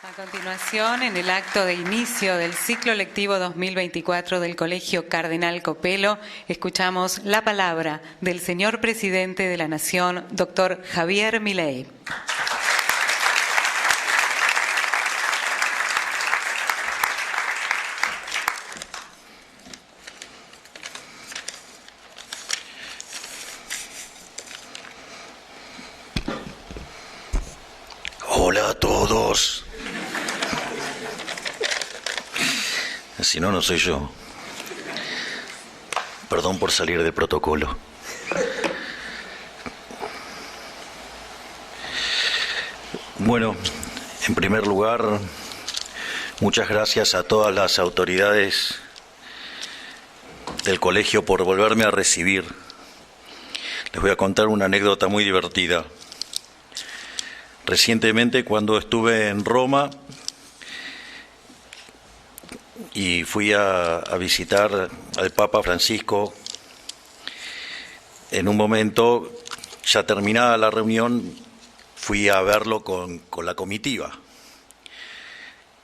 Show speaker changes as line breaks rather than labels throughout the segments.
A continuación, en el acto de inicio del ciclo lectivo 2024 del Colegio Cardenal Copelo, escuchamos la palabra del señor Presidente de la Nación, doctor Javier Milei.
Hola a todos. Si no, no soy yo. Perdón por salir del protocolo. Bueno, en primer lugar, muchas gracias a todas las autoridades del colegio por volverme a recibir. Les voy a contar una anécdota muy divertida. Recientemente, cuando estuve en Roma y fui a visitar al Papa Francisco, en un momento, ya terminada la reunión, fui a verlo con la comitiva,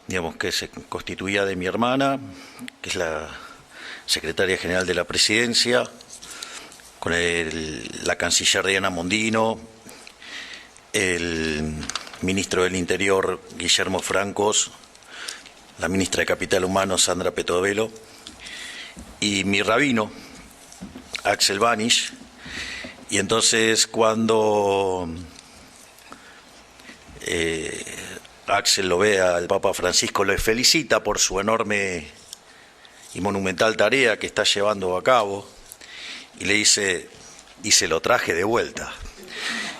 digamos, que se constituía de mi hermana, que es la secretaria general de la presidencia, con la canciller Diana Mondino, el ministro del Interior Guillermo Francos, la ministra de Capital Humano Sandra Petovelo y mi rabino Axel Banish. Y entonces cuando Axel lo ve al Papa Francisco, le felicita por su enorme y monumental tarea que está llevando a cabo y le dice: y se lo traje de vuelta.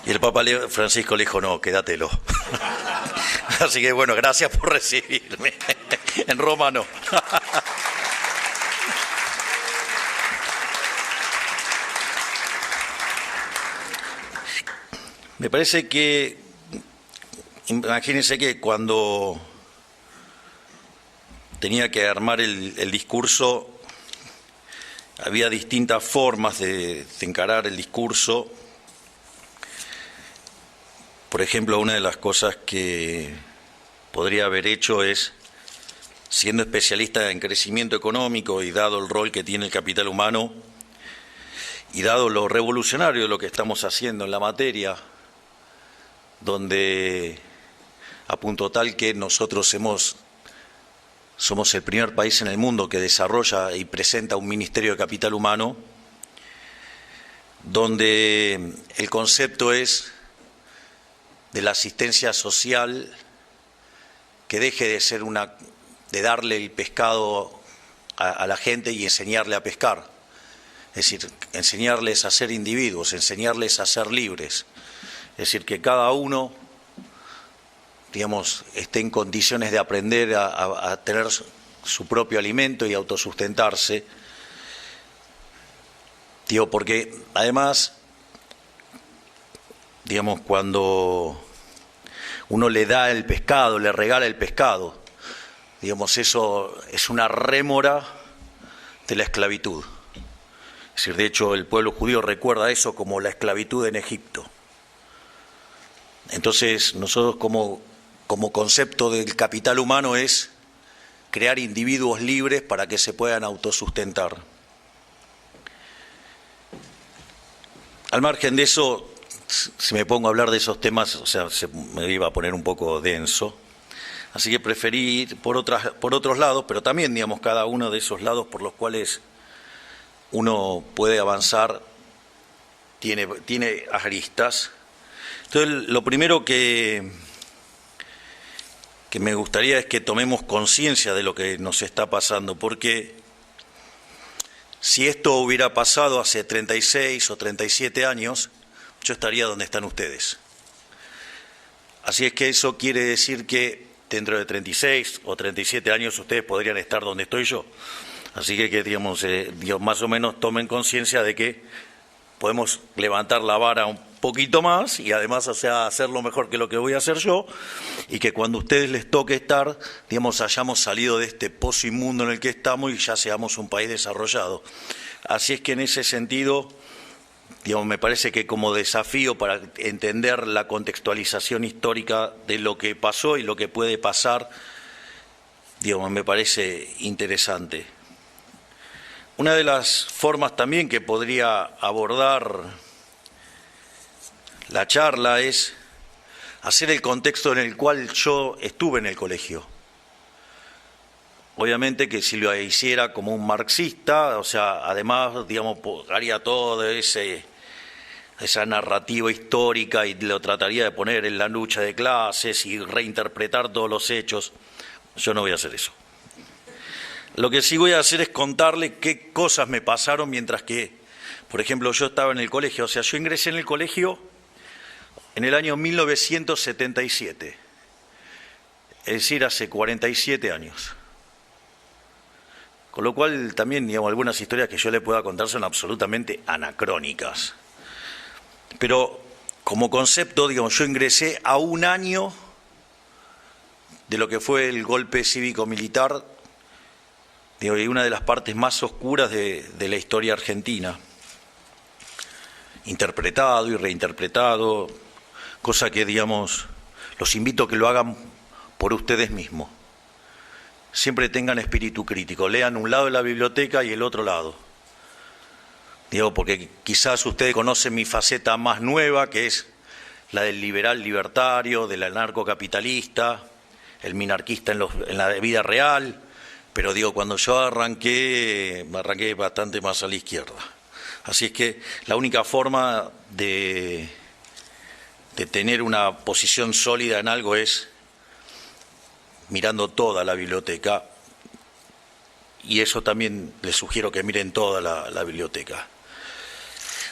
Y el Papa Francisco le dijo: no, quédatelo. Así que bueno, gracias por recibirme. En Roma no. Me parece que, imagínense que cuando tenía que armar el discurso, había distintas formas de encarar el discurso. Por ejemplo, una de las cosas que podría haber hecho es, siendo especialista en crecimiento económico y dado el rol que tiene el capital humano y dado lo revolucionario de lo que estamos haciendo en la materia, donde a punto tal que nosotros somos el primer país en el mundo que desarrolla y presenta un Ministerio de Capital Humano, donde el concepto es de la asistencia social, que deje de ser de darle el pescado a la gente y enseñarle a pescar. Es decir, enseñarles a ser individuos, enseñarles a ser libres. Es decir, que cada uno, digamos, esté en condiciones de aprender a tener su propio alimento y autosustentarse. Digo, porque además, digamos, cuando uno le da el pescado, le regala el pescado, digamos, eso es una rémora de la esclavitud. Es decir, de hecho, el pueblo judío recuerda eso como la esclavitud en Egipto. Entonces, nosotros como concepto del capital humano es crear individuos libres para que se puedan autosustentar. Al margen de eso, si me pongo a hablar de esos temas, o sea, me iba a poner un poco denso. Así que preferí ir por otros lados, pero también, digamos, cada uno de esos lados por los cuales uno puede avanzar tiene aristas. Entonces, lo primero que me gustaría es que tomemos conciencia de lo que nos está pasando, porque si esto hubiera pasado hace 36 o 37 años, yo estaría donde están ustedes. Así es que eso quiere decir que dentro de 36 o 37 años ustedes podrían estar donde estoy yo. Así que digamos, más o menos tomen conciencia de que podemos levantar la vara un poquito más y además, o sea, hacerlo mejor que lo que voy a hacer yo, y que cuando a ustedes les toque estar, digamos, hayamos salido de este pozo inmundo en el que estamos y ya seamos un país desarrollado. Así es que en ese sentido, digamos, me parece que como desafío para entender la contextualización histórica de lo que pasó y lo que puede pasar, digamos, me parece interesante. Una de las formas también que podría abordar la charla es hacer el contexto en el cual yo estuve en el colegio. Obviamente que si lo hiciera como un marxista, o sea, además, digamos, haría todo esa narrativa histórica y lo trataría de poner en la lucha de clases y reinterpretar todos los hechos. Yo no voy a hacer eso. Lo que sí voy a hacer es contarle qué cosas me pasaron mientras que, por ejemplo, yo estaba en el colegio. O sea, yo ingresé en el colegio en el año 1977, es decir, hace 47 años. Con lo cual también, digamos, algunas historias que yo le pueda contar son absolutamente anacrónicas. Pero como concepto, digamos, yo ingresé a un año de lo que fue el golpe cívico-militar, digo, y una de las partes más oscuras de la historia argentina. Interpretado y reinterpretado, cosa que, digamos, los invito a que lo hagan por ustedes mismos. Siempre tengan espíritu crítico, lean un lado de la biblioteca y el otro lado. Digo, porque quizás ustedes conocen mi faceta más nueva, que es la del liberal libertario, del anarcocapitalista, el minarquista en la vida real, pero digo, cuando yo arranqué, me arranqué bastante más a la izquierda. Así es que la única forma de tener una posición sólida en algo es mirando toda la biblioteca, y eso también les sugiero que miren toda la biblioteca.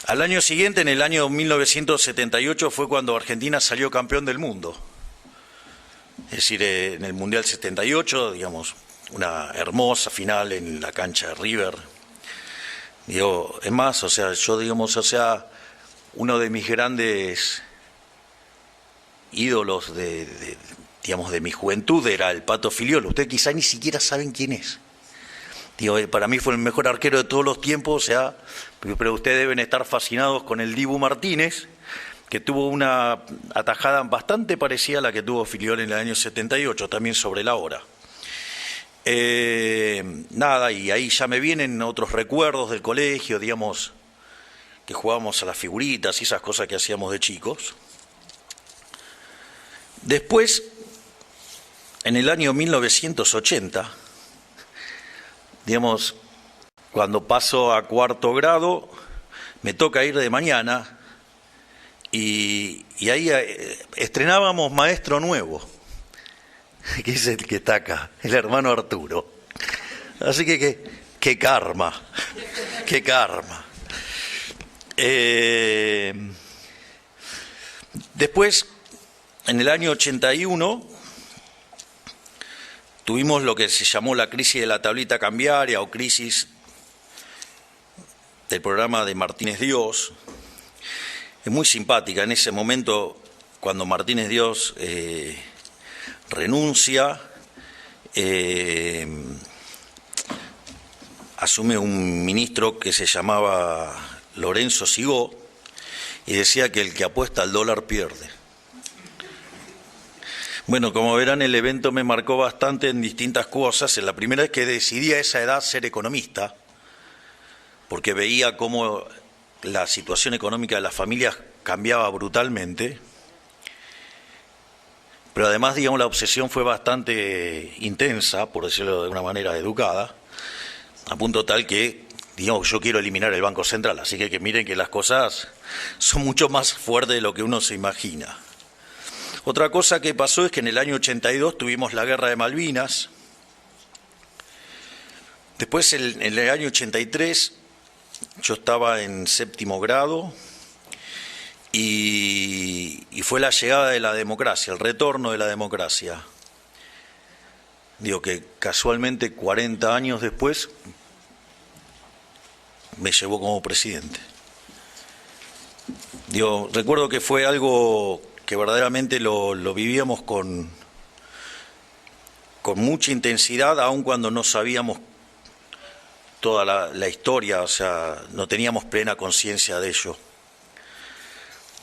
Al año siguiente, en el año 1978, fue cuando Argentina salió campeón del mundo. Es decir, en el Mundial 78, digamos, una hermosa final en la cancha de River. Digo, es más, o sea, yo, digamos, o sea, uno de mis grandes ídolos digamos, de mi juventud era el Pato Filiol. Ustedes quizá ni siquiera saben quién es. Digo, para mí fue el mejor arquero de todos los tiempos, o sea, pero ustedes deben estar fascinados con el Dibu Martínez, que tuvo una atajada bastante parecida a la que tuvo Filiol en el año 78, también sobre la hora. Nada, y ahí ya me vienen otros recuerdos del colegio, digamos, que jugábamos a las figuritas y esas cosas que hacíamos de chicos. Después, en el año 1980, digamos, cuando paso a cuarto grado, me toca ir de mañana y ahí estrenábamos maestro nuevo, que es el que está acá, el hermano Arturo. Así que qué karma, qué karma. Después, en el año 81, tuvimos lo que se llamó la crisis de la tablita cambiaria o crisis del programa de Martínez Dios. Es muy simpática. En ese momento, cuando Martínez Dios renuncia, asume un ministro que se llamaba Lorenzo Sigó y decía que el que apuesta al dólar pierde. Bueno, como verán, el evento me marcó bastante en distintas cosas. La primera es que decidí a esa edad ser economista, porque veía cómo la situación económica de las familias cambiaba brutalmente. Pero además, digamos, la obsesión fue bastante intensa, por decirlo de una manera educada, a punto tal que, digamos, yo quiero eliminar el Banco Central. Así que miren que las cosas son mucho más fuertes de lo que uno se imagina. Otra cosa que pasó es que en el año 82 tuvimos la Guerra de Malvinas. Después, en el año 83, yo estaba en séptimo grado y fue la llegada de la democracia, el retorno de la democracia. Digo que casualmente 40 años después me llevó como presidente. Digo, recuerdo que fue algo que verdaderamente lo vivíamos con mucha intensidad, aun cuando no sabíamos toda la historia, o sea, no teníamos plena conciencia de ello.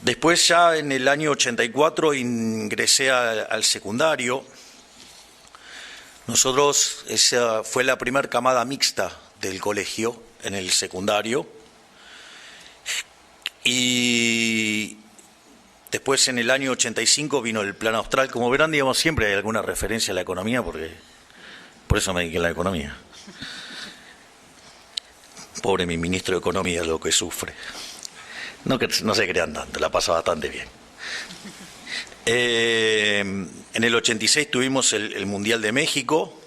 Después ya en el año 84 ingresé al secundario. Nosotros, esa fue la primera camada mixta del colegio en el secundario. Y después en el año 85 vino el Plan Austral. Como verán, digamos, siempre hay alguna referencia a la economía, porque por eso me dediqué a la economía. Pobre mi ministro de Economía, lo que sufre. No se crean tanto, la pasa bastante bien. En el 86 tuvimos el Mundial de México.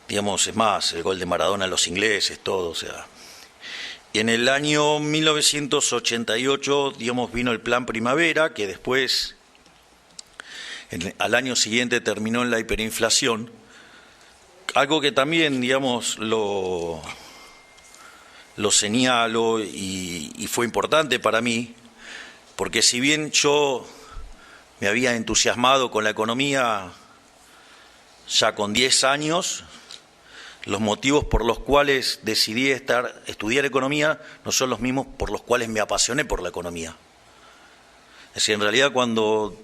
Digamos, es más, el gol de Maradona a los ingleses, todo, o sea. Y en el año 1988, digamos, vino el Plan Primavera, que después, al año siguiente, terminó en la hiperinflación. Algo que también, digamos, lo señalo y fue importante para mí, porque si bien yo me había entusiasmado con la economía ya con 10 años, los motivos por los cuales decidí estudiar economía no son los mismos por los cuales me apasioné por la economía. Es decir, en realidad cuando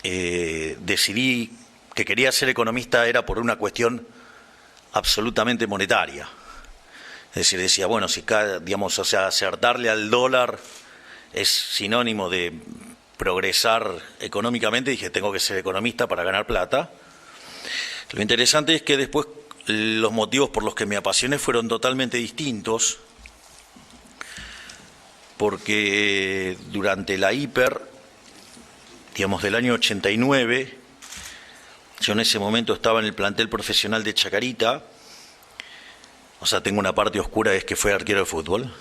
decidí que quería ser economista era por una cuestión absolutamente monetaria. Es decir, decía, bueno, si digamos, o sea, acertarle al dólar es sinónimo de progresar económicamente, dije, tengo que ser economista para ganar plata. Lo interesante es que después los motivos por los que me apasioné fueron totalmente distintos, porque durante la hiper, digamos, del año 89, yo en ese momento estaba en el plantel profesional de Chacarita. O sea, tengo una parte oscura, es que fue arquero de fútbol.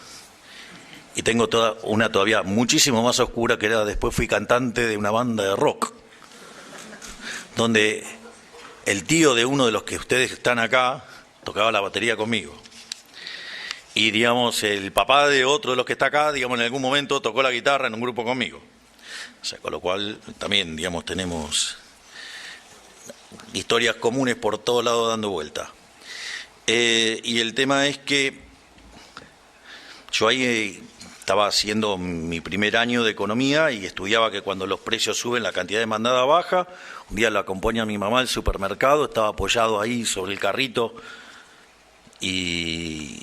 Y tengo una todavía muchísimo más oscura, que era después fui cantante de una banda de rock, donde el tío de uno de los que ustedes están acá tocaba la batería conmigo. Y, digamos, el papá de otro de los que está acá, digamos, en algún momento tocó la guitarra en un grupo conmigo. O sea, con lo cual también, digamos, tenemos historias comunes por todos lados dando vuelta. Y el tema es que yo ahí estaba haciendo mi primer año de economía y estudiaba que cuando los precios suben la cantidad demandada baja. Un día la acompaña a mi mamá al supermercado, estaba apoyado ahí sobre el carrito y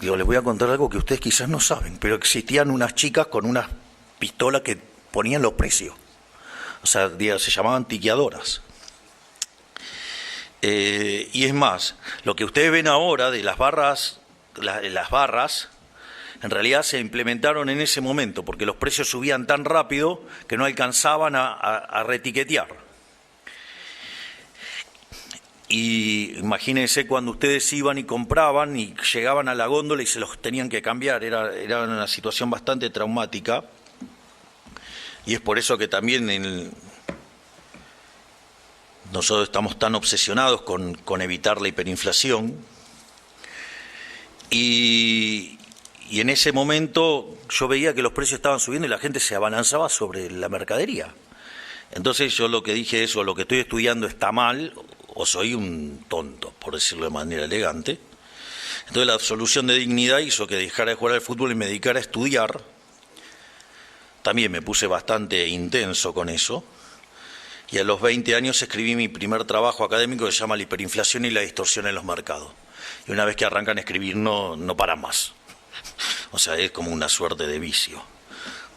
digo, les voy a contar algo que ustedes quizás no saben, pero existían unas chicas con unas pistolas que ponían los precios. O sea, se llamaban tiqueadoras. Y es más, lo que ustedes ven ahora de las barras, en realidad se implementaron en ese momento, porque los precios subían tan rápido que no alcanzaban a retiquetear. Y imagínense cuando ustedes iban y compraban y llegaban a la góndola y se los tenían que cambiar, era una situación bastante traumática. Y es por eso que también nosotros estamos tan obsesionados con evitar la hiperinflación. Y en ese momento yo veía que los precios estaban subiendo y la gente se abalanzaba sobre la mercadería. Entonces yo lo que dije es, o lo que estoy estudiando está mal, o soy un tonto, por decirlo de manera elegante. Entonces la absolución de dignidad hizo que dejara de jugar al fútbol y me dedicara a estudiar. También me puse bastante intenso con eso. Y a los 20 años escribí mi primer trabajo académico que se llama La hiperinflación y la distorsión en los mercados. Y una vez que arrancan a escribir no paran más. O sea, es como una suerte de vicio.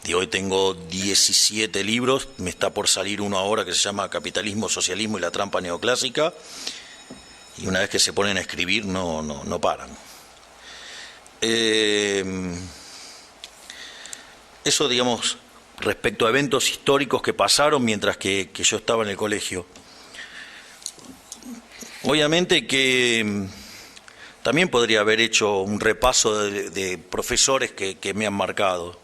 Y hoy tengo 17 libros, me está por salir uno ahora que se llama Capitalismo, Socialismo y la trampa neoclásica. Y una vez que se ponen a escribir no paran. Eso, digamos, respecto a eventos históricos que pasaron mientras que yo estaba en el colegio. Obviamente que también podría haber hecho un repaso de profesores que me han marcado.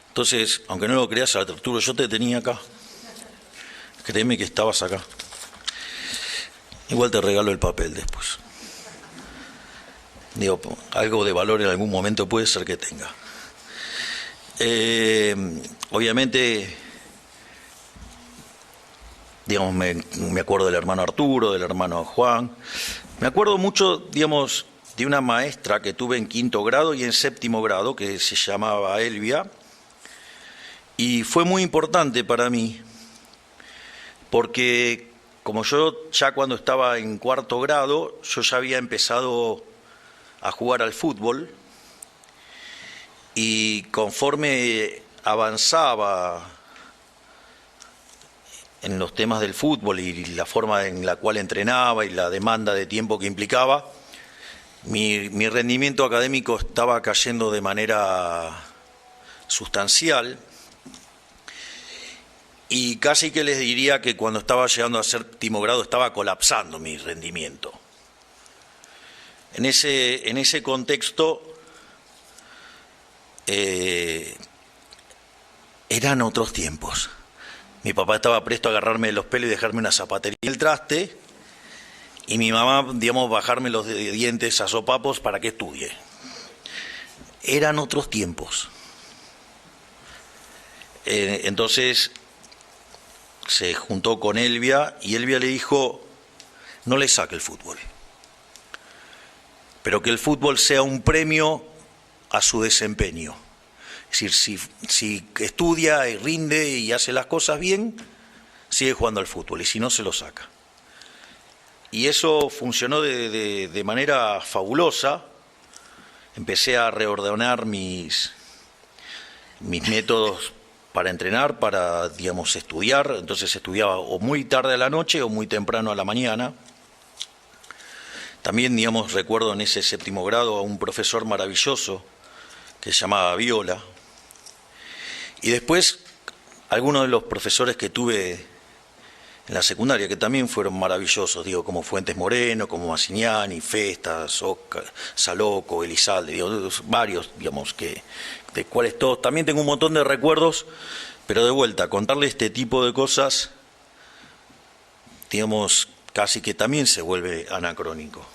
Entonces, aunque no lo creas, Arturo, yo te tenía acá. Créeme que estabas acá. Igual te regalo el papel después. Digo, algo de valor en algún momento puede ser que tenga. Obviamente, digamos, me acuerdo del hermano Arturo, del hermano Juan. Me acuerdo mucho, digamos, de una maestra que tuve en 5º grado y en 7º grado, que se llamaba Elvia, y fue muy importante para mí, porque como yo ya cuando estaba en 4º grado, yo ya había empezado a jugar al fútbol, y conforme avanzaba en los temas del fútbol y la forma en la cual entrenaba y la demanda de tiempo que implicaba, mi rendimiento académico estaba cayendo de manera sustancial, y casi que les diría que cuando estaba llegando a 7º grado estaba colapsando mi rendimiento. En ese contexto eran otros tiempos. Mi papá estaba presto a agarrarme de los pelos y dejarme una zapatería en el traste, y mi mamá, digamos, bajarme los dientes a sopapos para que estudie. Eran otros tiempos. Entonces se juntó con Elvia, y Elvia le dijo: no le saque el fútbol, pero que el fútbol sea un premio a su desempeño. Es decir, si estudia y rinde y hace las cosas bien, sigue jugando al fútbol, y si no, se lo saca. Y eso funcionó de manera fabulosa. Empecé a reordenar mis métodos para entrenar, para, digamos, estudiar. Entonces estudiaba o muy tarde a la noche o muy temprano a la mañana. También, digamos, recuerdo en ese 7º grado a un profesor maravilloso que se llamaba Viola. Y después, algunos de los profesores que tuve en la secundaria, que también fueron maravillosos, digo, como Fuentes Moreno, como Massignani, Festa, Saloco, Elizalde, digo, varios, digamos, de cuales todos, también tengo un montón de recuerdos, pero de vuelta, contarle este tipo de cosas, digamos, casi que también se vuelve anacrónico.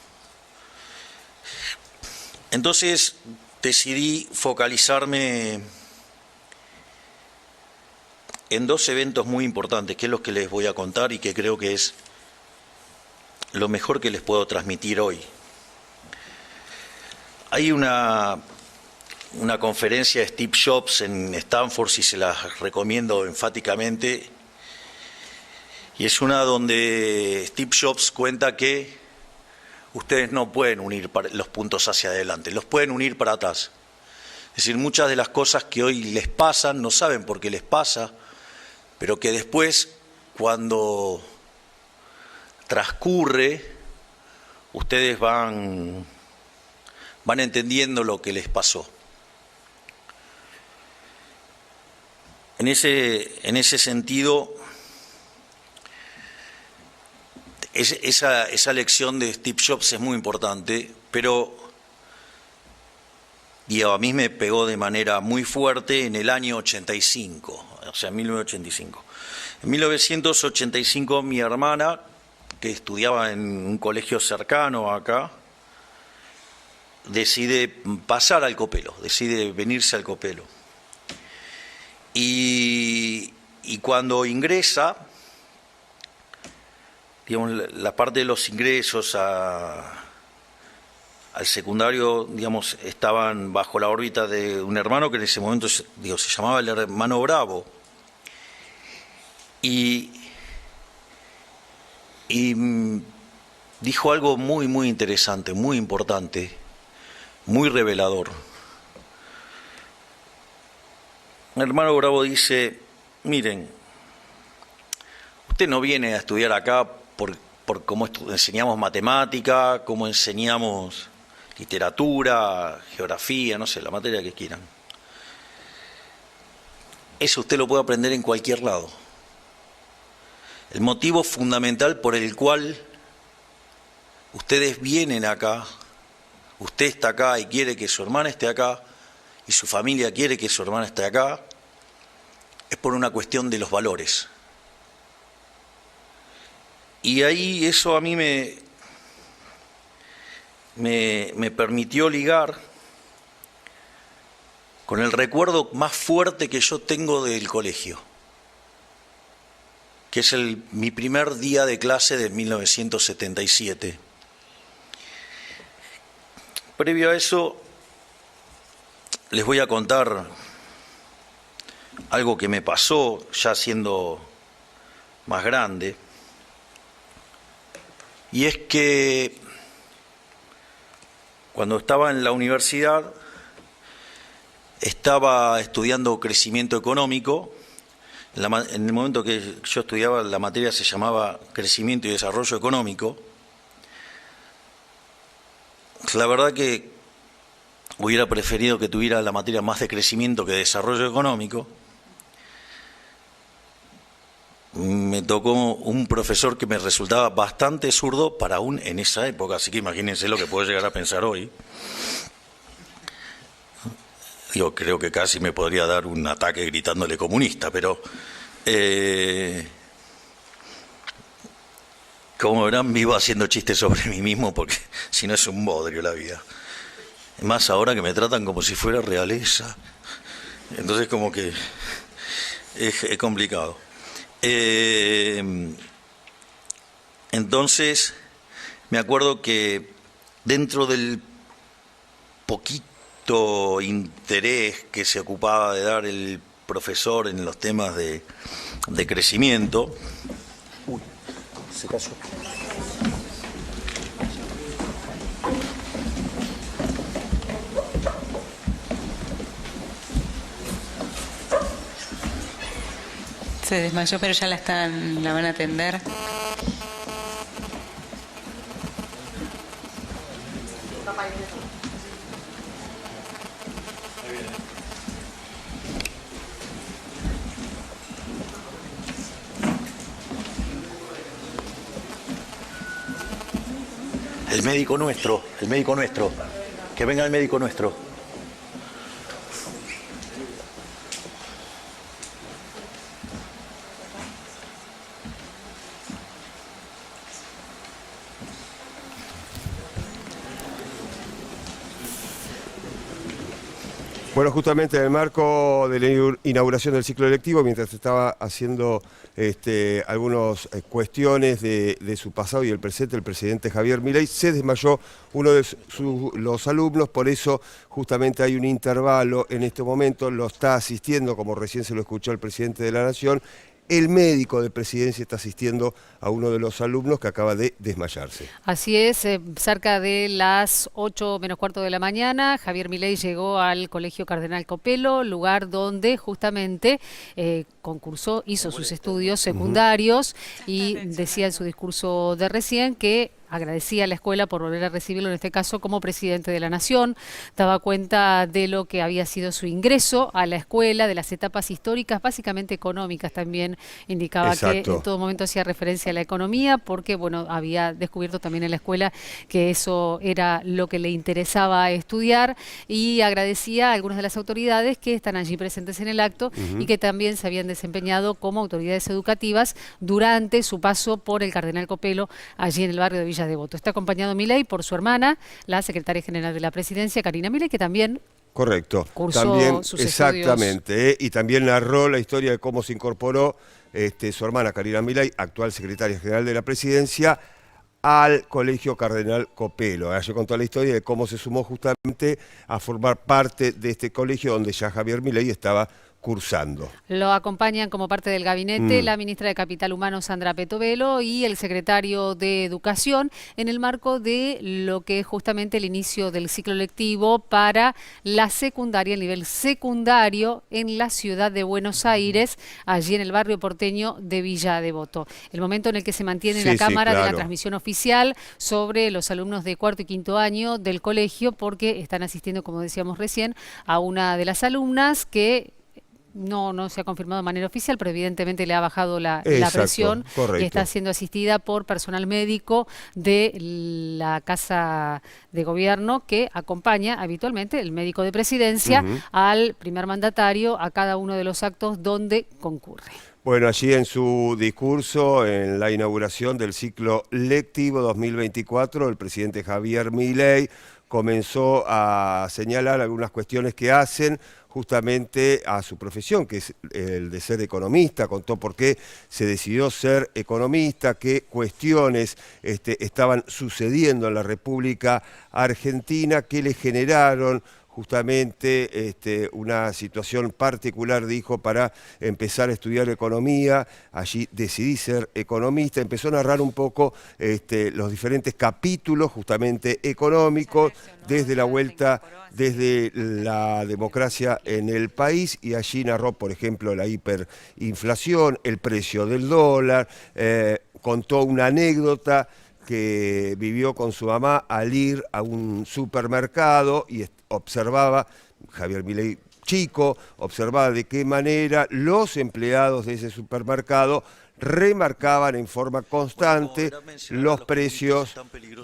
Entonces decidí focalizarme en 2 eventos muy importantes, que es lo que les voy a contar y que creo que es lo mejor que les puedo transmitir hoy. Hay una conferencia de Steve Jobs en Stanford, si se las recomiendo enfáticamente, y es una donde Steve Jobs cuenta que ustedes no pueden unir los puntos hacia adelante, los pueden unir para atrás. Es decir, muchas de las cosas que hoy les pasan, no saben por qué les pasa, pero que después, cuando transcurre, ustedes van entendiendo lo que les pasó. En ese sentido, esa lección de Steve Jobs es muy importante, pero a mí me pegó de manera muy fuerte en el año 85, o sea, en 1985. En 1985 mi hermana, que estudiaba en un colegio cercano acá, decide pasar al Copelo, decide venirse al Copelo. Y cuando ingresa, digamos, la parte de los ingresos al secundario, digamos, estaban bajo la órbita de un hermano que en ese momento, digo, se llamaba el hermano Bravo. Y dijo algo muy, muy interesante, muy importante, muy revelador. El hermano Bravo dice: miren, usted no viene a estudiar acá por cómo enseñamos matemática, cómo enseñamos literatura, geografía, no sé, la materia que quieran. Eso usted lo puede aprender en cualquier lado. El motivo fundamental por el cual ustedes vienen acá, usted está acá y quiere que su hermana esté acá, y su familia quiere que su hermana esté acá, es por una cuestión de los valores. Y ahí eso a mí me permitió ligar con el recuerdo más fuerte que yo tengo del colegio, que es mi primer día de clase de 1977. Previo a eso, les voy a contar algo que me pasó ya siendo más grande, y es que cuando estaba en la universidad estaba estudiando crecimiento económico. En el momento que yo estudiaba, la materia se llamaba Crecimiento y Desarrollo Económico. La verdad que hubiera preferido que tuviera la materia más de crecimiento que de desarrollo económico. Me tocó un profesor que me resultaba bastante zurdo para aún en esa época, así que imagínense lo que puedo llegar a pensar hoy. Yo creo que casi me podría dar un ataque gritándole comunista, pero como verán, vivo haciendo chistes sobre mí mismo porque si no es un bodrio la vida. Más ahora que me tratan como si fuera realeza. Entonces como que es complicado. Entonces me acuerdo que dentro del poquito interés que se ocupaba de dar el profesor en los temas de crecimiento. Uy, se cayó.
Se desmayó, pero ya la van a atender.
El médico nuestro, que venga el médico nuestro.
Bueno, justamente en el marco de la inauguración del ciclo lectivo, mientras estaba haciendo algunas cuestiones de su pasado y el presente, el presidente Javier Milei, se desmayó uno de los alumnos, por eso justamente hay un intervalo en este momento, lo está asistiendo, como recién se lo escuchó el presidente de la Nación. El médico de Presidencia está asistiendo a uno de los alumnos que acaba de desmayarse.
Así es, cerca de las 8 menos cuarto de la mañana, Javier Milei llegó al Colegio Cardenal Copelo, lugar donde justamente concursó, hizo sus estudios secundarios y decía en su discurso de recién que agradecía a la escuela por volver a recibirlo, en este caso como presidente de la Nación, daba cuenta de lo que había sido su ingreso a la escuela, de las etapas históricas, básicamente económicas también, indicaba que en todo momento hacía referencia a la economía, porque bueno, había descubierto también en la escuela que eso era lo que le interesaba estudiar, y agradecía a algunas de las autoridades que están allí presentes en el acto y que también se habían desempeñado como autoridades educativas durante su paso por el Cardenal Copelo, allí en el barrio de Villa Devoto. Está acompañado Milei por su hermana, la secretaria general de la Presidencia, Karina Milei, que también cursó
también,
sus
exactamente, y también narró la historia de cómo se incorporó su hermana Karina Milei, actual secretaria general de la Presidencia, al Colegio Cardenal Copelo. Ella contó la historia de cómo se sumó justamente a formar parte de este colegio donde ya Javier Milei estaba cursando.
Lo acompañan como parte del gabinete la ministra de Capital Humano, Sandra Petovelo, y el secretario de Educación, en el marco de lo que es justamente el inicio del ciclo lectivo para la secundaria, el nivel secundario en la ciudad de Buenos Aires, allí en el barrio porteño de Villa Devoto. El momento en el que se mantiene la cámara de la transmisión oficial sobre los alumnos de cuarto y quinto año del colegio, porque están asistiendo, como decíamos recién, a una de las alumnas que no se ha confirmado de manera oficial, pero evidentemente le ha bajado la presión,
correcto.
Y está siendo asistida por personal médico de la Casa de Gobierno, que acompaña habitualmente, el médico de Presidencia, al primer mandatario a cada uno de los actos donde concurre.
Bueno, allí en su discurso, en la inauguración del ciclo lectivo 2024, el presidente Javier Milei comenzó a señalar algunas cuestiones que hacen justamente a su profesión, que es el de ser economista, contó por qué se decidió ser economista, qué cuestiones estaban sucediendo en la República Argentina, qué le generaron justamente una situación particular, dijo, para empezar a estudiar economía. Allí decidí ser economista. Empezó a narrar un poco los diferentes capítulos justamente económicos, desde la vuelta, desde la democracia en el país, y allí narró, por ejemplo, la hiperinflación, el precio del dólar, contó una anécdota que vivió con su mamá al ir a un supermercado y observaba, Javier Milei chico, observaba de qué manera los empleados de ese supermercado remarcaban en forma constante los precios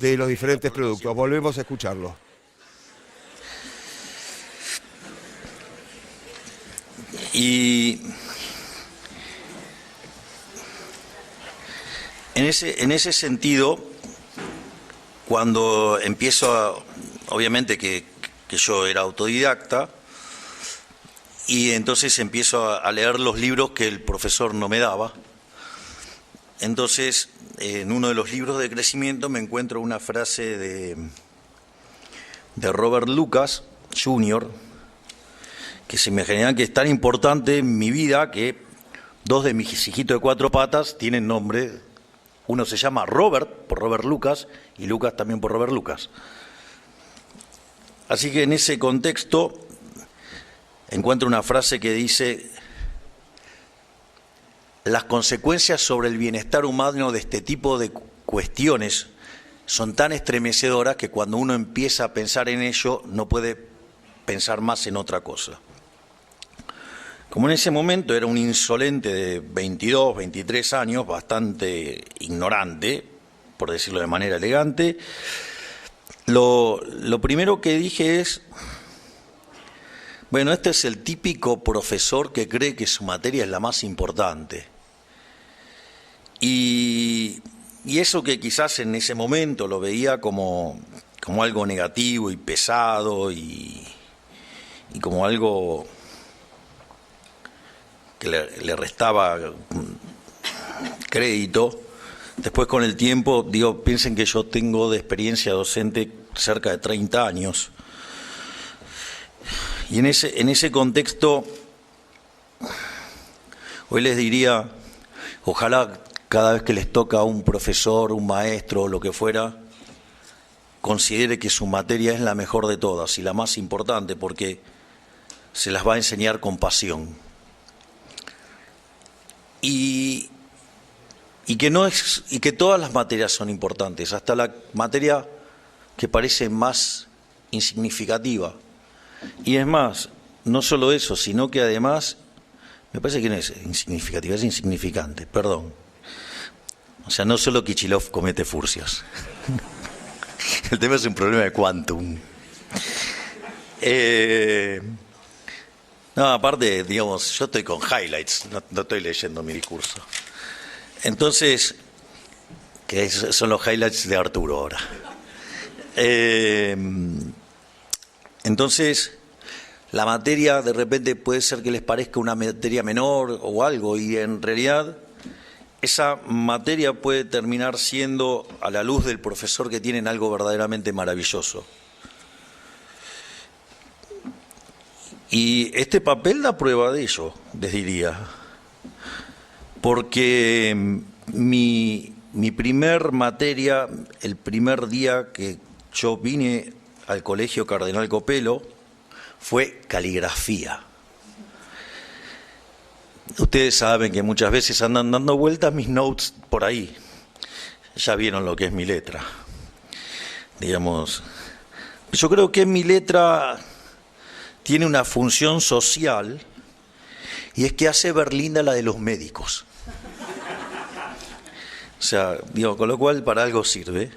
de los diferentes productos. Volvemos a escucharlo.
Y en ese sentido, cuando empiezo, obviamente que yo era autodidacta, y entonces empiezo a leer los libros que el profesor no me daba. Entonces, en uno de los libros de crecimiento me encuentro una frase de Robert Lucas, Jr., que se me genera que es tan importante en mi vida que dos de mis hijitos de 4 patas tienen nombre. Uno se llama Robert, por Robert Lucas, y Lucas también por Robert Lucas. Así que en ese contexto encuentro una frase que dice: las consecuencias sobre el bienestar humano de este tipo de cuestiones son tan estremecedoras que cuando uno empieza a pensar en ello no puede pensar más en otra cosa. Como en ese momento era un insolente de 22, 23 años, bastante ignorante, por decirlo de manera elegante, lo primero que dije es: bueno, este es el típico profesor que cree que su materia es la más importante. Y eso que quizás en ese momento lo veía como algo negativo y pesado y como algo que le restaba crédito, después con el tiempo, piensen que yo tengo de experiencia docente cerca de 30 años. Y en ese contexto, hoy les diría, ojalá cada vez que les toca a un profesor, un maestro o lo que fuera, considere que su materia es la mejor de todas y la más importante, porque se las va a enseñar con pasión. Y que todas las materias son importantes, hasta la materia que parece más insignificativa. Y es más, no solo eso, sino que además, me parece que no es insignificativa, es insignificante, perdón. O sea, no solo Kicillof comete furcias. El tema es un problema de quantum. No, aparte, yo estoy con highlights, no estoy leyendo mi discurso. Entonces, que son los highlights de Arturo ahora. Entonces, la materia de repente puede ser que les parezca una materia menor o algo, y en realidad esa materia puede terminar siendo, a la luz del profesor que tienen, algo verdaderamente maravilloso. Y este papel da prueba de ello, les diría, porque mi primer materia, el primer día que yo vine al Colegio Cardenal Copelo, fue caligrafía. Ustedes saben que muchas veces andan dando vueltas mis notes por ahí. Ya vieron lo que es mi letra. Digamos, yo creo que mi letra tiene una función social, y es que hace ver linda la de los médicos. O sea, con lo cual para algo sirve.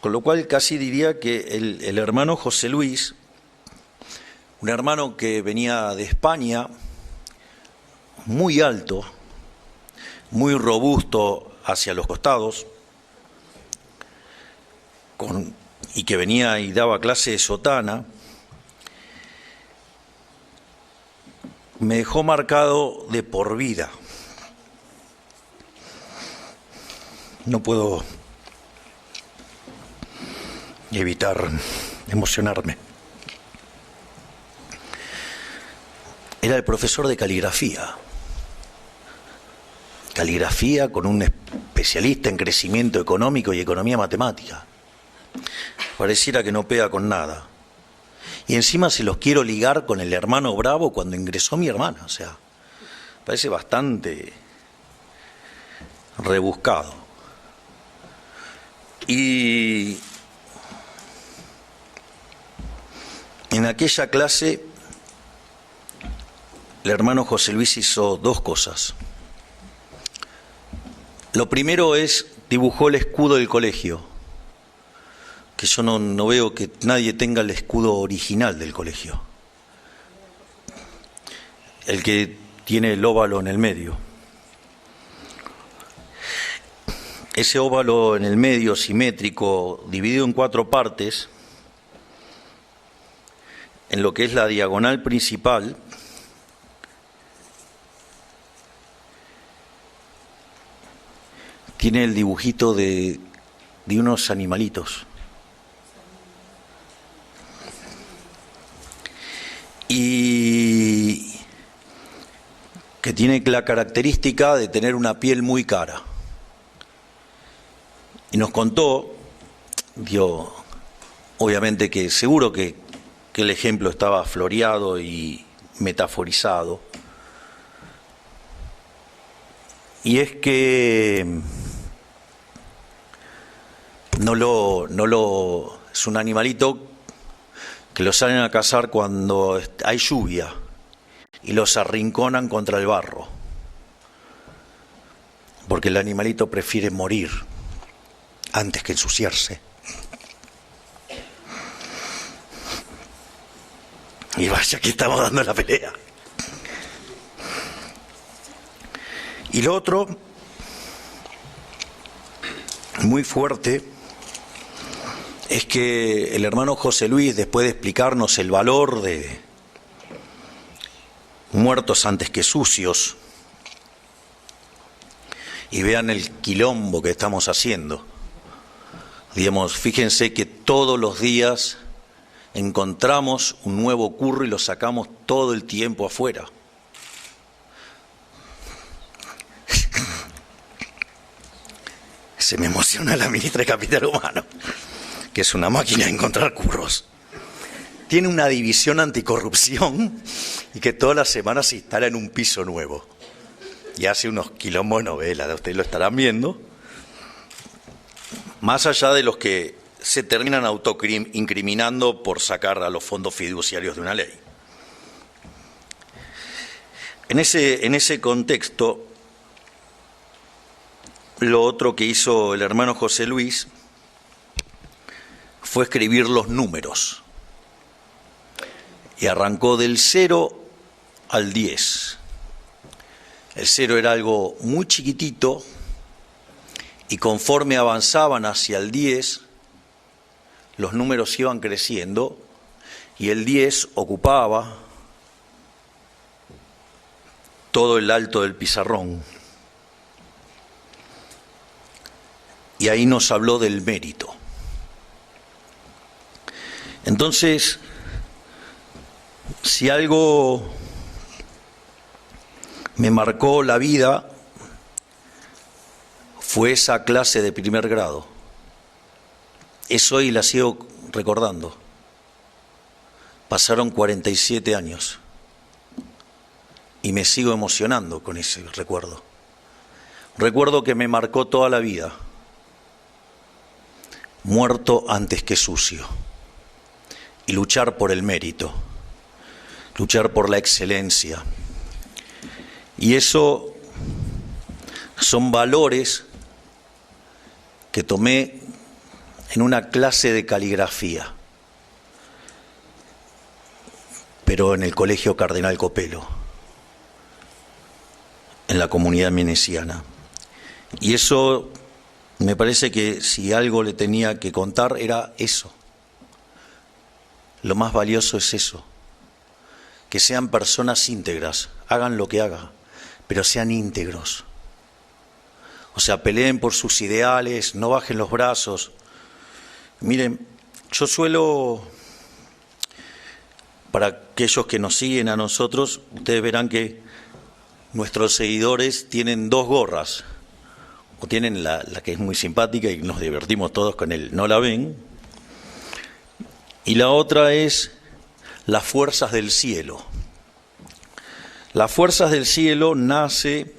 Con lo cual casi diría que el hermano José Luis, un hermano que venía de España, muy alto, muy robusto hacia los costados, y que venía y daba clase de sotana, me dejó marcado de por vida. No puedo evitar emocionarme. Era el profesor de caligrafía. Caligrafía con un especialista en crecimiento económico y economía matemática. Pareciera que no pega con nada. Y encima se los quiero ligar con el hermano Bravo cuando ingresó mi hermana. O sea, parece bastante rebuscado. Y en aquella clase, el hermano José Luis hizo dos cosas. Lo primero es, dibujó el escudo del colegio, que yo no veo que nadie tenga el escudo original del colegio, el que tiene el óvalo en el medio. Ese óvalo en el medio, simétrico, dividido en 4 partes, en lo que es la diagonal principal, tiene el dibujito de unos animalitos. Y que tiene la característica de tener una piel muy cara. Y nos contó, obviamente que seguro que el ejemplo estaba floreado y metaforizado. Y es que es un animalito que lo salen a cazar cuando hay lluvia y los arrinconan contra el barro, porque el animalito prefiere morir antes que ensuciarse. Y vaya que estamos dando la pelea. Y lo otro, muy fuerte, es que el hermano José Luis, después de explicarnos el valor de muertos antes que sucios, y vean el quilombo que estamos haciendo, digamos, fíjense que todos los días encontramos un nuevo curro y lo sacamos todo el tiempo afuera. Se me emociona la ministra de Capital Humano, que es una máquina de encontrar curros. Tiene una división anticorrupción y que todas las semanas se instala en un piso nuevo. Y hace unos quilombos de novela, ustedes lo estarán viendo. Más allá de los que se terminan autoincriminando por sacar a los fondos fiduciarios de una ley. En ese contexto, lo otro que hizo el hermano José Luis fue escribir los números. Y arrancó del 0 al 10. El 0 era algo muy chiquitito y conforme avanzaban hacia el 10, los números iban creciendo y el 10 ocupaba todo el alto del pizarrón. Y ahí nos habló del mérito. Entonces, si algo me marcó la vida, fue esa clase de primer grado. Eso hoy la sigo recordando. Pasaron 47 años y me sigo emocionando con ese recuerdo. Recuerdo que me marcó toda la vida. Muerto antes que sucio. Y luchar por el mérito, luchar por la excelencia. Y eso son valores que tomé en una clase de caligrafía, pero en el Colegio Cardenal Copelo, en la comunidad menesiana. Y eso, me parece que si algo le tenía que contar era eso. Lo más valioso es eso, que sean personas íntegras, hagan lo que hagan, pero sean íntegros. O sea, peleen por sus ideales, no bajen los brazos. Miren, yo suelo, para aquellos que nos siguen a nosotros, ustedes verán que nuestros seguidores tienen dos gorras. O tienen la que es muy simpática y nos divertimos todos con él, no la ven. Y la otra es las fuerzas del cielo. Las fuerzas del cielo nace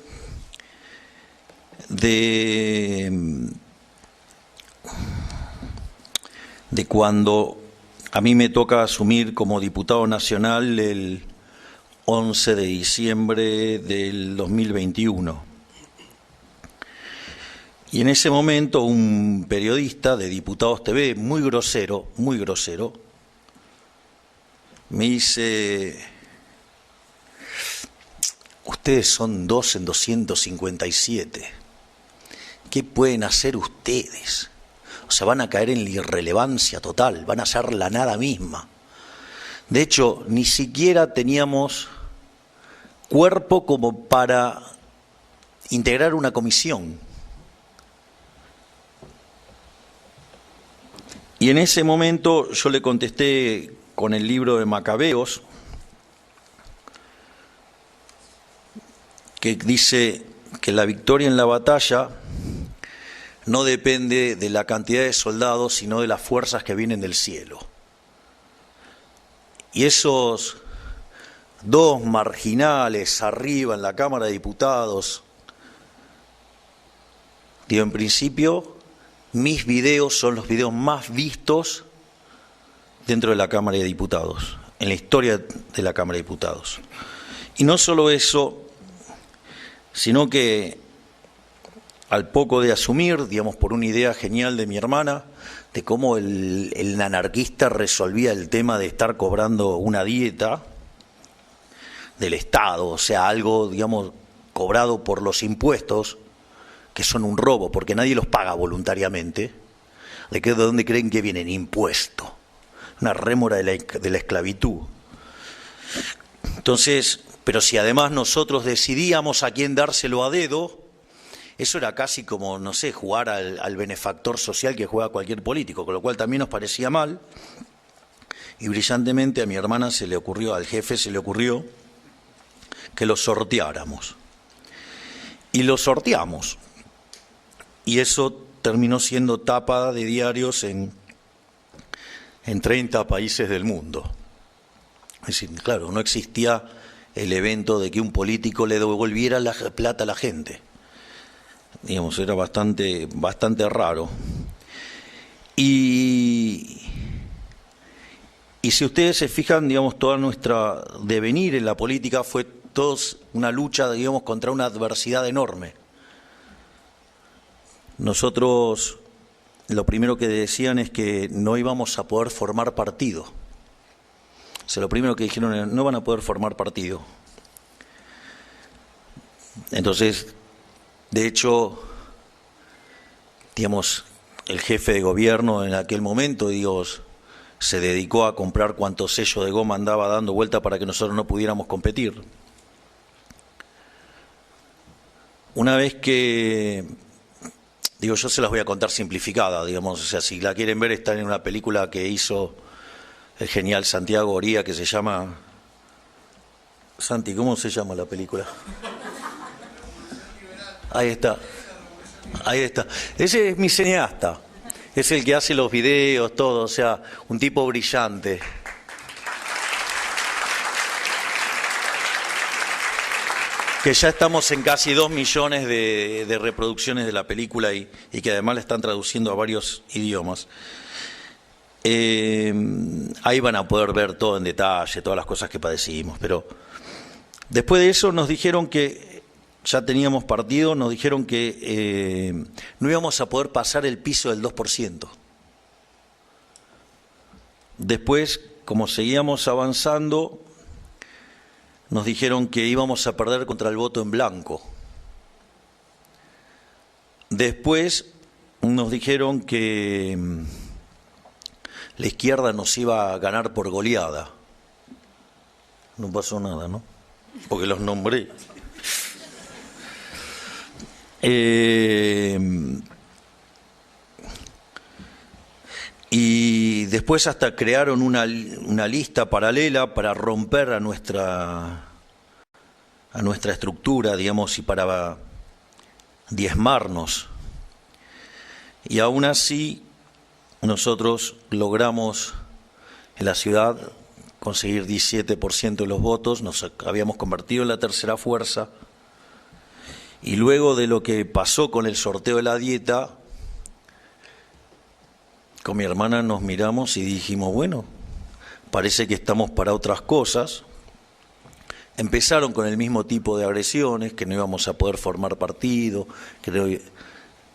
de cuando a mí me toca asumir como diputado nacional el 11 de diciembre del 2021. Y en ese momento un periodista de Diputados TV, muy grosero, me dice: ustedes son 2 en 257. ¿Qué pueden hacer ustedes? O sea, van a caer en la irrelevancia total, van a ser la nada misma. De hecho, ni siquiera teníamos cuerpo como para integrar una comisión. Y en ese momento yo le contesté con el libro de Macabeos, que dice que la victoria en la batalla no depende de la cantidad de soldados, sino de las fuerzas que vienen del cielo. Y esos dos marginales arriba en la Cámara de Diputados, digo, en principio, mis videos son los videos más vistos dentro de la Cámara de Diputados, en la historia de la Cámara de Diputados. Y no solo eso, sino que al poco de asumir, digamos, por una idea genial de mi hermana, de cómo el anarquista resolvía el tema de estar cobrando una dieta del Estado, o sea, algo, digamos, cobrado por los impuestos, que son un robo, porque nadie los paga voluntariamente. ¿De dónde creen que vienen? Impuesto. Una rémora de la esclavitud. Entonces, pero si además nosotros decidíamos a quién dárselo a dedo, eso era casi como, no sé, jugar al benefactor social que juega cualquier político, con lo cual también nos parecía mal. Y brillantemente a mi hermana se le ocurrió, al jefe se le ocurrió, que lo sorteáramos. Y lo sorteamos. Y eso terminó siendo tapa de diarios en 30 países del mundo. Es decir, claro, no existía el evento de que un político le devolviera la plata a la gente. Digamos, era bastante raro. Y si ustedes se fijan, digamos, toda nuestra devenir en la política fue todos una lucha, digamos, contra una adversidad enorme. Nosotros, lo primero que decían es que no íbamos a poder formar partido. O sea, lo primero que dijeron es: no van a poder formar partido. Entonces, de hecho, digamos, el jefe de gobierno en aquel momento, digamos, se dedicó a comprar cuantos sellos de goma andaba dando vuelta para que nosotros no pudiéramos competir. Una vez que, digo, yo se las voy a contar simplificada, digamos, o sea, si la quieren ver, está en una película que hizo el genial Santiago Oría, que se llama... Santi, ¿cómo se llama la película? Ahí está. Ese es mi cineasta, es el que hace los videos, todo, o sea, un tipo brillante. Que ya estamos en casi 2 millones de reproducciones de la película y que además la están traduciendo a varios idiomas. Ahí van a poder ver todo en detalle, todas las cosas que padecimos, pero después de eso nos dijeron que ya teníamos partido, nos dijeron que no íbamos a poder pasar el piso del 2%. Después, como seguíamos avanzando, nos dijeron que íbamos a perder contra el voto en blanco. Después nos dijeron que la izquierda nos iba a ganar por goleada. No pasó nada, ¿no? Porque los nombré. Y después hasta crearon una lista paralela para romper a nuestra estructura, digamos, y para diezmarnos. Y aún así nosotros logramos en la ciudad conseguir 17% de los votos, nos habíamos convertido en la tercera fuerza, y luego de lo que pasó con el sorteo de la dieta, con mi hermana nos miramos y dijimos, bueno, parece que estamos para otras cosas. Empezaron con el mismo tipo de agresiones, que no íbamos a poder formar partido,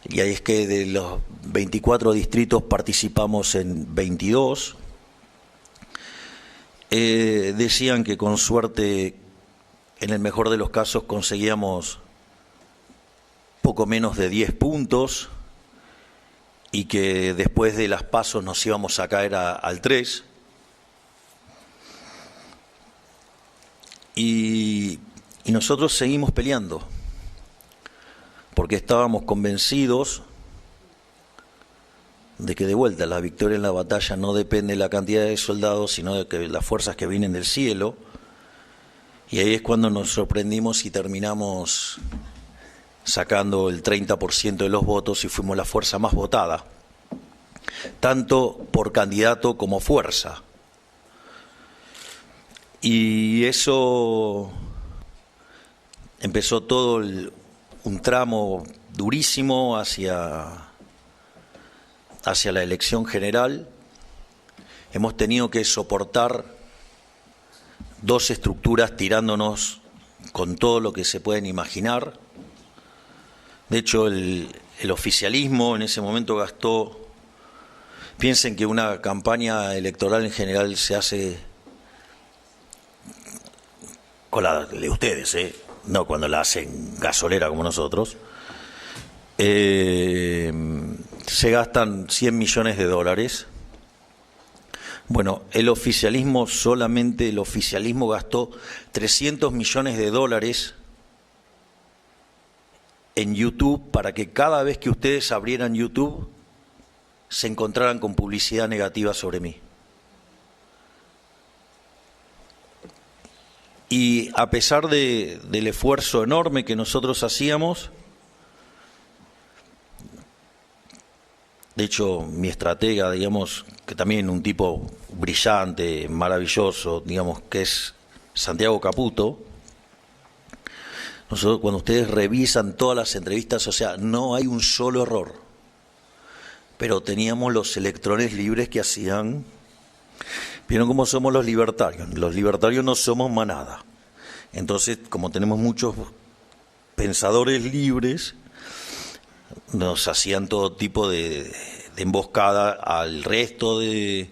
y ahí es que de los 24 distritos participamos en 22. Decían que con suerte, en el mejor de los casos, conseguíamos poco menos de 10 puntos y que después de las PASO nos íbamos a caer al 3. Y nosotros seguimos peleando, porque estábamos convencidos de que de vuelta la victoria en la batalla no depende de la cantidad de soldados, sino de que las fuerzas que vienen del cielo. Y ahí es cuando nos sorprendimos y terminamos sacando el 30% de los votos y fuimos la fuerza más votada, tanto por candidato como fuerza. Y eso empezó todo un tramo durísimo hacia la elección general. Hemos tenido que soportar dos estructuras tirándonos con todo lo que se pueden imaginar. De hecho, el oficialismo en ese momento gastó... Piensen que una campaña electoral en general se hace con la de ustedes, no cuando la hacen gasolera como nosotros. Se gastan 100 millones de dólares. Bueno, solamente el oficialismo gastó 300 millones de dólares en YouTube para que cada vez que ustedes abrieran YouTube se encontraran con publicidad negativa sobre mí. Y a pesar del esfuerzo enorme que nosotros hacíamos, de hecho mi estratega, digamos, que también un tipo brillante, maravilloso, digamos, que es Santiago Caputo, nosotros cuando ustedes revisan todas las entrevistas, o sea, no hay un solo error, pero teníamos los electrones libres que hacían... ¿Vieron cómo somos los libertarios? Los libertarios no somos manada. Entonces, como tenemos muchos pensadores libres, nos hacían todo tipo de emboscada al resto de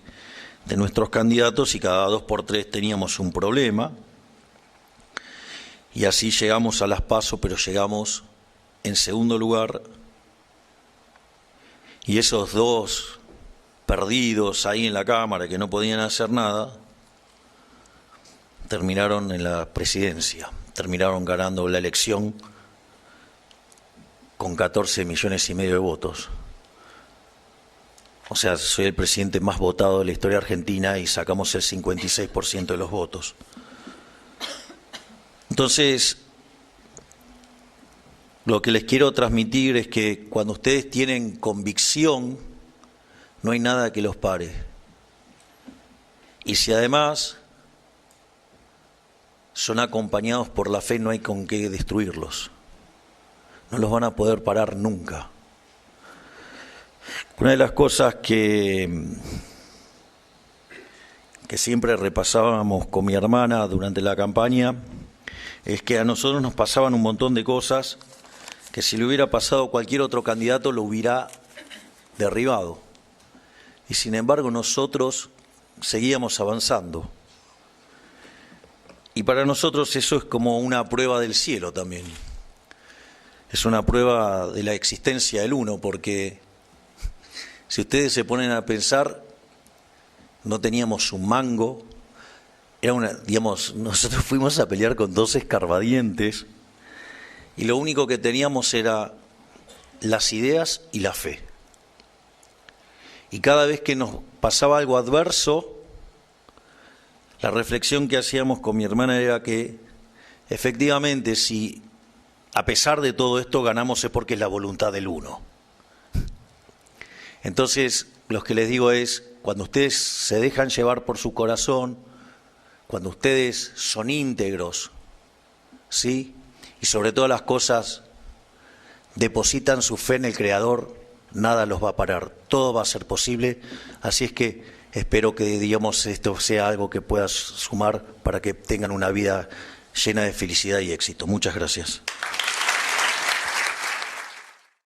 nuestros candidatos y cada 2 por 3 teníamos un problema. Y así llegamos a las PASO, pero llegamos en segundo lugar. Y esos 2... perdidos ahí en la Cámara, que no podían hacer nada, terminaron en la presidencia, terminaron ganando la elección con 14,5 millones de votos. O sea, soy el presidente más votado de la historia argentina y sacamos el 56% de los votos. Entonces, lo que les quiero transmitir es que cuando ustedes tienen convicción, no hay nada que los pare. Y si además son acompañados por la fe, no hay con qué destruirlos. No los van a poder parar nunca. Una de las cosas que siempre repasábamos con mi hermana durante la campaña es que a nosotros nos pasaban un montón de cosas que si le hubiera pasado a cualquier otro candidato lo hubiera derribado. Y sin embargo nosotros seguíamos avanzando. Y para nosotros eso es como una prueba del cielo también. Es una prueba de la existencia del uno, porque si ustedes se ponen a pensar, no teníamos un mango, nosotros fuimos a pelear con 2 escarbadientes y lo único que teníamos era las ideas y la fe. Y cada vez que nos pasaba algo adverso, la reflexión que hacíamos con mi hermana era que efectivamente si a pesar de todo esto ganamos es porque es la voluntad del uno. Entonces, lo que les digo es, cuando ustedes se dejan llevar por su corazón, cuando ustedes son íntegros, ¿sí? Y sobre todas las cosas depositan su fe en el Creador, nada los va a parar, todo va a ser posible. Así es que espero que, digamos, esto sea algo que pueda sumar para que tengan una vida llena de felicidad y éxito. Muchas gracias.